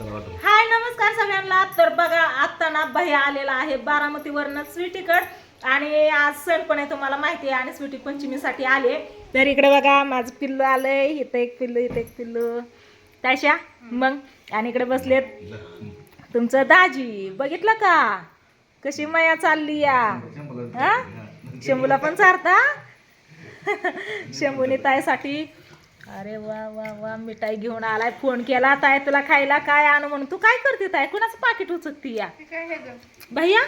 हाय नमस्कार सगळ्यांना. तर बघा आता ना भैया आलेला आहे बारामतीवरनं स्वीटीकड आणि आज सण पण आहे तुम्हाला माहिती आहे आणि स्वीटी पंचमीसाठी आले. तर इकडे बघा माझं पिल्लू आलंय, इथं एक पिल्लू इथं एक पिल्लू ताशा मग आणि इकडे बसलेत तुमचं दाजी. बघितलं का कशी माया चालली या. हा शंभूला पण चारता शंभूने ताईसाठी. अरे वा वा वा मिठाई घेऊन आलाय. फोन केला ताय तुला खायला काय आणू म्हणून. तू काय करते ताय? कुणाचं पाकिट उचकती या भैया?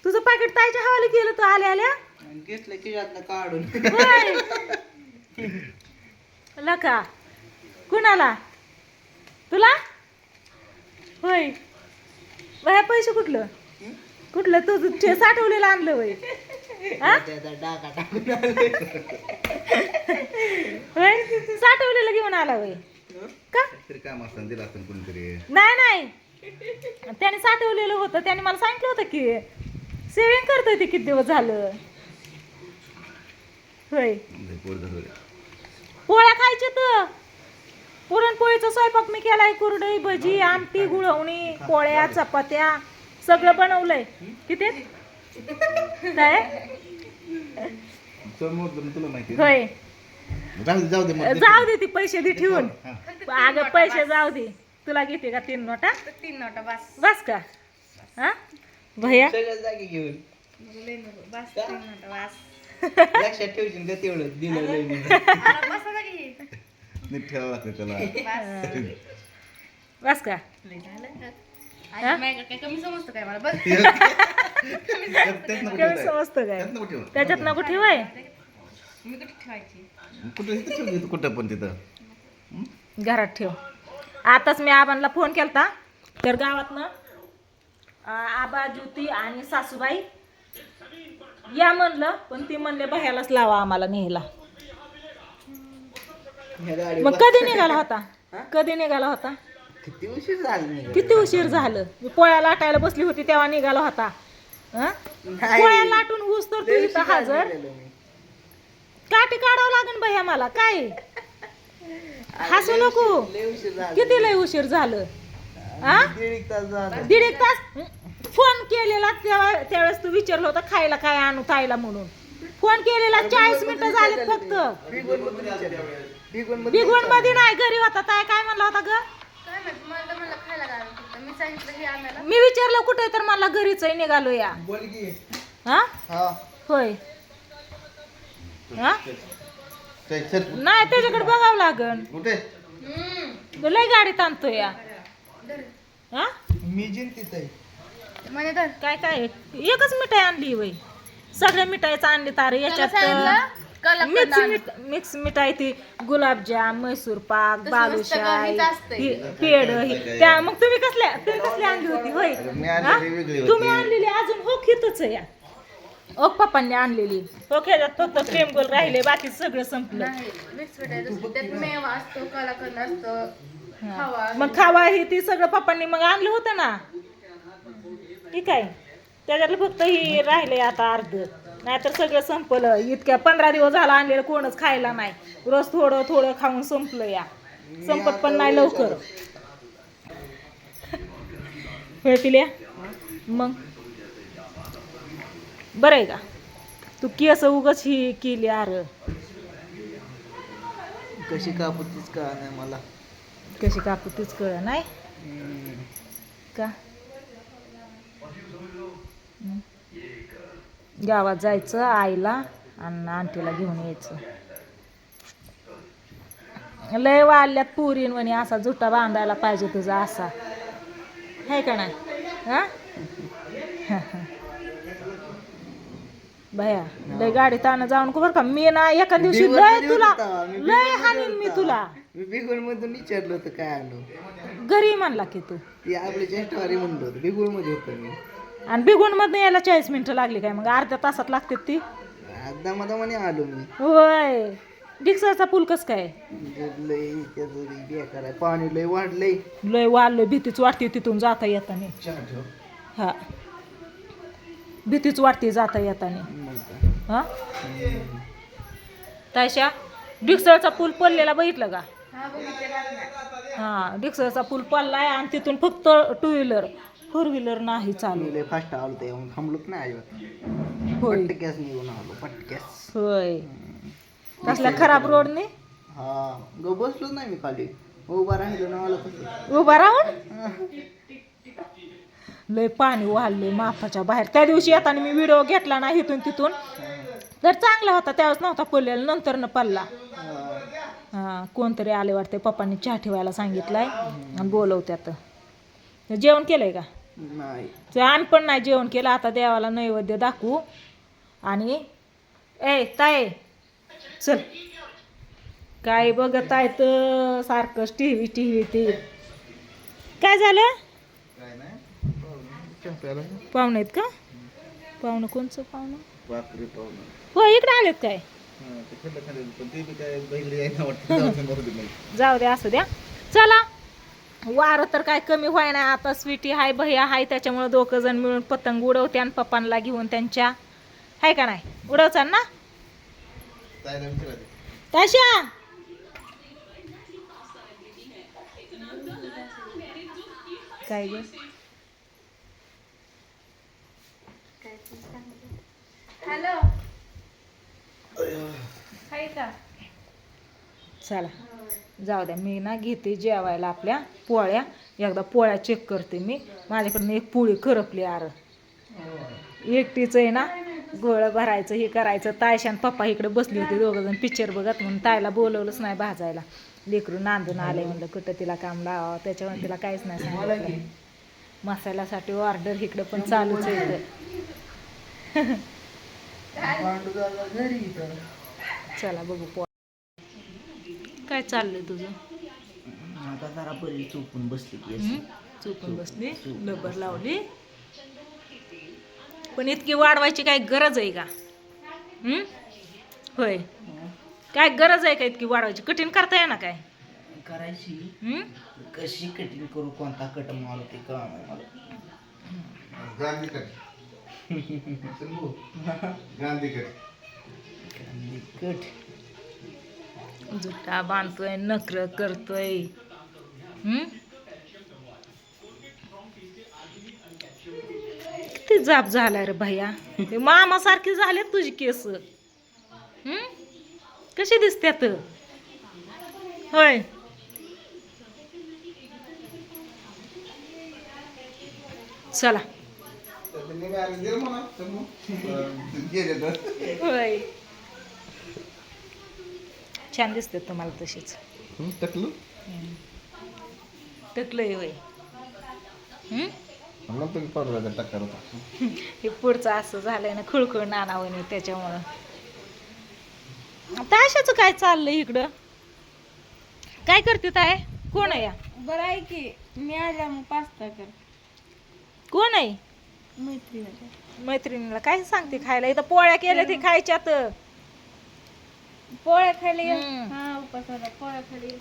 तुझं पाकिट ताईच्या हवाली केलं तू आल्या आल्या घेतलं की काढून लका. कुणाला? तुला होय भैया? पैसे कुठलं कुठलं तुझं साठवलेलं आणलं होय? साठवलेलं घेऊन आला होय का? नाही नाही त्याने साठवलेलं होतं. त्याने मला सांगितलं होतं की सेविंग करतोय ते किती दिवस झालं. होय पोळ्या खायच्या तर पुरणपोळीचा स्वयंपाक मी केलाय. कुरडई भजी आमटी गुळवणी पोळ्या चपात्या सगळं बनवलंय. किती काय होय? जाऊ दे ती पैसे दे ठेवून. अगं पैसे जाऊ दे. तुला घेते का 3 नोटा? 3 नोटा बस बस का? हा भैया जागी घेऊन बस 3 नोटा बस. लक्षात ठेवशील का तेवढं दिलं लय म्हणून. बसा जागी. नीट ठेवावं लागतं त्याला. बस का? लय झालं. आई मॅग काय कमी समजतं काय मला बस. कमी समजतं काय? त्याच्यात नको ठेवाय. मी कुठे ठेवायची? कुठं पण तिथं घरात ठेव. आताच मी आबांना फोन केलता तर गावातनं आबा ज्योती आणि सासूबाई या म्हणलं पण ती म्हणले भैयालाच लावा आम्हाला न्यायला. मग कधी निघाला होता? कधी निघाला होता? किती उशीर झाला? किती उशीर झालं? मी पोळ्या लाटायला बसली होती तेव्हा निघाला होता. पोळ्या लाटून ऊस तर तू इथं हजर. काठी काढावं लागेल भैया मला. काय हसू नको. किती लय उशीर झालं? दीड एक तास. फोन केलेला त्यावेळेस तू विचारलं होतं खायला काय आणू ताईला म्हणून. फोन केलेला 40 मिनिटं झाले फक्त. बिगवण मध्ये नाही घरी होता. ताई काय म्हणला होता ग? मी विचारलं कुठे तर मला घरीच निघालो या. हा होय हा नाही त्याच्याकडे बघावं लागन. लय गाडीत आणतो या. हा मी जिंकत आहे काय काय एकच मिठाई आणली वय? सगळ्या मिठाईच आणली तारे. याच्यात मिक्स मिठाई ती गुलाबजाम मैसूर पाक बालुशाही पेड त्या. मग तुम्ही कसली आणली होती होय? तुम्ही आणलेली अजून हो खितच या. ओ पप्पांनी आणलेली हो खेळत फक्त प्रेम गोल राहिले बाकी सगळं संपलं. मग खावा ही ती सगळं पप्पांनी मग आणलं होतं ना. ठीक आहे त्याच्यातलं फक्त ही राहिले आता अर्ध. नाहीतर सगळं संपलं. इतक्या 15 दिवस झाला आणलेलं कोणच खायला नाही. रोज थोडं थोडं खाऊन संपलं या. संपत पण नाही लवकर. होय पिल्या? मग बरं आहे का? तू की असं उगाच ही केली अर. कशी कापूतीच का नाही मला. कशी कापू तीच कळ नाही का? गावात जायचं आईला आणि आंटीला घेऊन यायचं. लय वाढल्यात पुरीन म्हणे असा जुटा बांधायला पाहिजे तुझा असा आहे का नाही? हा भया लय गाडीत आणा जाऊन बरं का. मी ना एका दिवशी लय तुला लय हानीन मी तुला. मी बिगुळ मधून विचारलं होतं काय आणू. घरी म्हणला की तू ती आपल्या चेष्टावारी म्हणलं होतं. बिगुळ मध्ये होतं मी. आणि बिगुण मधनं यायला 40 मिनिटं लागली काय? मग अर्ध्या तासात लागते ती. दमादमाने आलो मी. होय डिक्सरचा पूल कस काय? लय त्याचं बेकार आहे. पाणी लय वाढलंय. लय वाढलंय. भीतीच वाटते तिथून जाता येताना. हा भीतीच वाटते जाता येताना. हा तायशा डिक्सरचा पूल पडलेला बघितलं का? हा डिक्सरचा पूल पडलाय आणि तिथून फक्त 2 व्हीलर 4 व्हीलर नाही चालू. लय फास्ट आलो ते थांबलोच नाही अजिबात. होय पटक्यास निघून आलो पटक्यास. होय कसल्या खराब रोडने हा ग बसलोच नाही मी खाली उभा राहिलो ना मला कसं. उभा राहून लय पाणी वाहलंय मापाच्या बाहेर. त्या दिवशी येताना मी व्हिडिओ घेतला ना इथून तिथून तर चांगला होता, त्यावेळेस नव्हता पडलेला, नंतर न पडला. हा कोणतरी आले वाटते, पप्पांनी चहा ठेवायला सांगितलाय आणि बोलवत्यात. जेवण केलंय का? नाही आम्ही पण नाही जेवण केलं. आता देवाला नैवेद्य दाखवू. आणि ताय चल काय बघत आहे तर सारखंच टीव्ही ते काय झालं? पाहुणे आहेत का? पाहुणं कोणचं पाहुणं? हो इकडे आलेत काय? जाऊ द्या असू द्या. चला वारं तर काय कमी व्हाय नाही. आता स्वीटी हाय भैया हाय त्याच्यामुळे 2 जण मिळून पतंग उडवते आणि पप्पांना घेऊन त्यांच्या हाय का नाही उडवचाल ना ताशा. काय ग हॅलो चला जाऊ द्या. मी ना घेते जेवायला आपल्या पोळ्या. एकदा पोळ्या चेक करते मी. माझ्याकडून एक पोळी करपली आर. एकटीच आहे ना गोळ भरायचं हे करायचं. तायशान पप्पा इकडे बसली होती 2 जण पिक्चर बघत म्हणून तायला बोलवलंच नाही भाजायला. लेकरू नांदून आले म्हणलं कुठं तिला काम लावा. त्याच्यामुळे तिला काहीच नाही सांगितलं. मसाल्यासाठी ऑर्डर इकडे पण चालूच आहे. चला बघू पोळ्या काय चाललंय तुझं. आता जरा बरी चुकून बसली की चुकून बसली लबर लावली. पण इतकी वाढवायची काय गरज आहे का? होय काय गरज आहे का इतकी वाढवायची? कठीण करता येणार काय करायची कशी कटिंग करू कोणता कट मारू ते कळणार मला. गांधी कट जुटा बांधतोय नखर करतोय. किती जाप झालाय रे भैया. मामा सारखी झाले तुझी केस. कशी दिसत्यात होय. चला होय छान दिसते तुम्हाला तशीच. टकलंय होय. हे पुढचं असं झालंय ना खुळखुळ नानावणी त्याच्यामुळं. ताशाचं काय चाललंय इकडं? काय करते ताय? कोण आहे या? बरं आहे की मी आल्या मग पास्ता कर. कोण आहे? मैत्रिणीला काय सांगते खायला? इथं पोळ्या केल्या ते खायच्यात. पोळ्या खाली हा उपासाला पोळ्या खाली.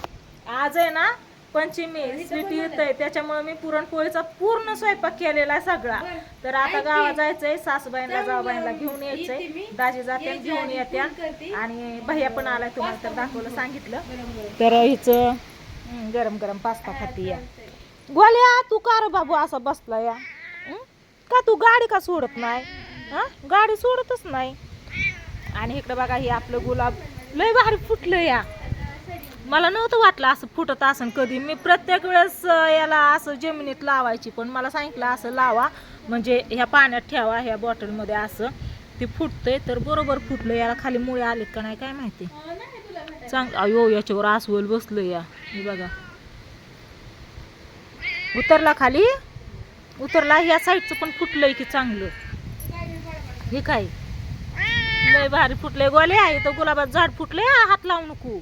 आज आहे ना पंचमी स्वीटी येत आहे त्याच्यामुळे मी पुरणपोळीचा पूर्ण स्वयंपाक केलेला आहे सगळा. तर आता गावात जायचंय. सासूबाईंना जाऊबाईंना घेऊन यायचंय. दाजी जाते घेऊन येत्या. आणि भैया पण आलाय तुम्हाला तर दाखवलं सांगितलं. तर हिचं गरम गरम पास्ता खाती या. गोल्या तू का रे बाबू असा बसला या? का तू गाडी का सोडत नाही? गाडी सोडतच नाही. आणि इकडे बघा हे आपलं गुलाब लय भारी फुटलं या. मला नव्हतं वाटलं असं फुटत असं कधी. मी प्रत्येक वेळेस याला असं जमिनीत लावायची पण मला सांगितलं असं लावा म्हणजे ह्या पाण्यात ठेवा ह्या बॉटलमध्ये असं ते फुटतंय. तर बरोबर फुटलं. याला खाली मुळे आलेत का नाही काय माहिती. अयो याच्यावर अस्वल बसलं या. हे बघा उतरला खाली उतरला. ह्या साईडचं पण फुटलंय की चांगलं. हे काय लय भारी फुटलंय. गोले आहे तर गुलाबात झाड फुटलंय. हात लावू नको.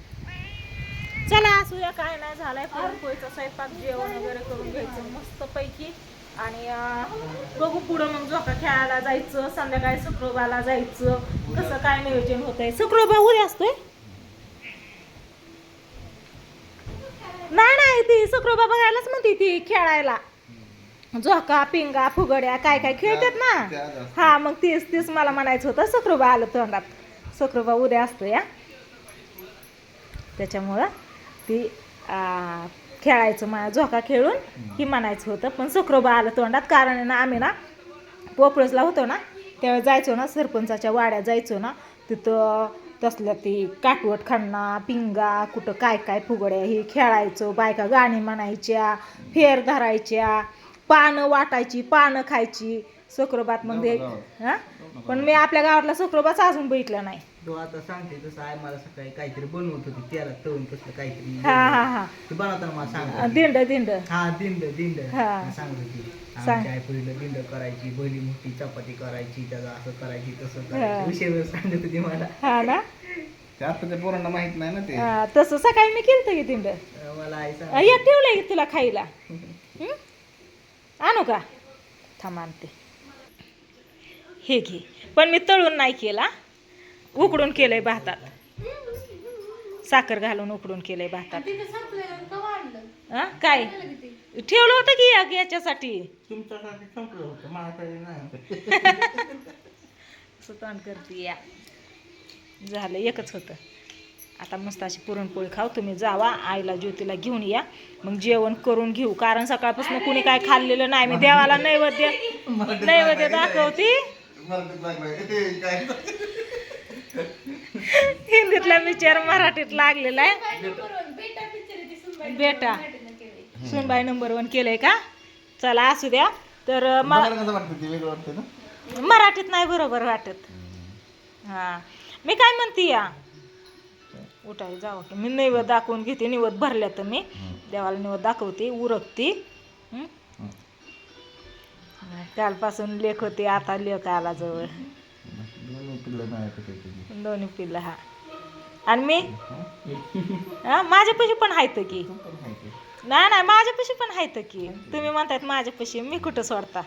चला असू या काय नाही झालाय पुरणपोळीचा स्वयंपाक जेवण वगैरे करून घ्यायचं मस्त पैकी. आणि बघू पुढं मग झोका खेळायला जायचं. संध्याकाळी शुक्रवारला जायचं. कसं काय नियोजन होतंय. शुक्रवार उद्या असतोय नाही ती शुक्रवार बघायलाच म्हणते ती खेळायला. झोका पिंगा फुगड्या काय काय खेळतात ना. हा मग तीच मला म्हणायचं होतं. शुक्रवार आलं तोंडात. शुक्रवार उद्या असतो या त्याच्यामुळं ती खेळायचं झोका खेळून ही म्हणायचं होतं, पण सुखरोबा आलं तोंडात. कारण आहे ना आम्ही ना पोपळसला होतो ना त्यावेळी जायचो ना, सरपंचाच्या वाड्यात जायचो ना, तिथं तसल्या ती काटवट खाणं, पिंगा, कुठं काय काय फुगड्या ही खेळायचो. बायका गाणी म्हणायच्या, फेर धरायच्या, पानं वाटायची, पानं खायची सुखरोबात. मग हां, पण मी आपल्या गावातला सुखरोबाच अजून बघितला नाही. तो आता सांगते तसं आहे, मला सकाळी काहीतरी बनवत होती त्याला तळून कसलं काहीतरी हा हा हा ते बनवताना मला सांग दिंड दिंड हा दिंड दिंड हा. सांगत होती. सांग. आमच्या आई पहिलं दिंड करायची, भली मोठी चपाती करायची, त्याला असं करायची तसं हा. करायची, विषय सांगत होती मला. हा ना. ते आता त्या पोरांना माहित नाही ना ते. हा, तसं सकाळी मी केलं की दिंड. मला आई सांग या ठेवलंय की तुला खायला. हं? आणू का? थांब आणते. हे घे. पण मी तळून नाही केला, उकडून केलंय भातात. साखर घालून उकडून केलंय भातात. तिथे संपलं का वाढलं हा काय ठेवलं होतं की याच्यासाठी. तुमच्यासाठी संपलं होतं, माझ्याकडे नाही. असं तोंड करते या. झालं एकच होतं. आता मस्त अशी पुरणपोळी खाऊ. तुम्ही जावा आईला ज्योतीला घेऊन या, मग जेवण करून घेऊ. कारण सकाळपासून कुणी काय खाल्लेलं नाही. मी देवाला नैवेद्य दाखवते. हिंदीतला विचार मराठीत लागलेला आहे. बेटा सुनबाई नंबर 1 केलंय का? चला असू द्या. तर कसं वाटतं ते वेगळं वाटतं ना. मराठीत नाही बरोबर वाटत. हा मी काय म्हणते या उठाय जावं की मी नैवेद्य दाखवून घेते. निवद भरल्या तर मी देवाला निवद दाखवते, उरकते. कालपासून लेख होते, आता लेख आला जवळ. दोन्ही पिल्लं हा. आणि मी हा माझ्यापाशी पण आहेत की. नाही नाही माझ्यापाशी पण आहेत की. तुम्ही म्हणतायत माझ्यापाशी, मी कुठं सोडता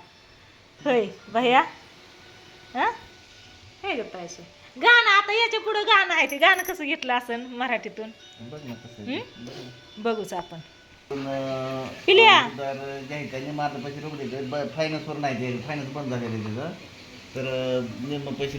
होय भैया. हा हे ग पैसे गाणं आता याच्या पुढं गाणं आहे. ते गाणं कसं घेतलं असन मराठीतून बघूच आपण. पिल्या घ्यायचं मारलं पैसे रोकडे फायनान्सवर नाही, ते फायनान्स बंद झालेलं त्याचं. तर पैसे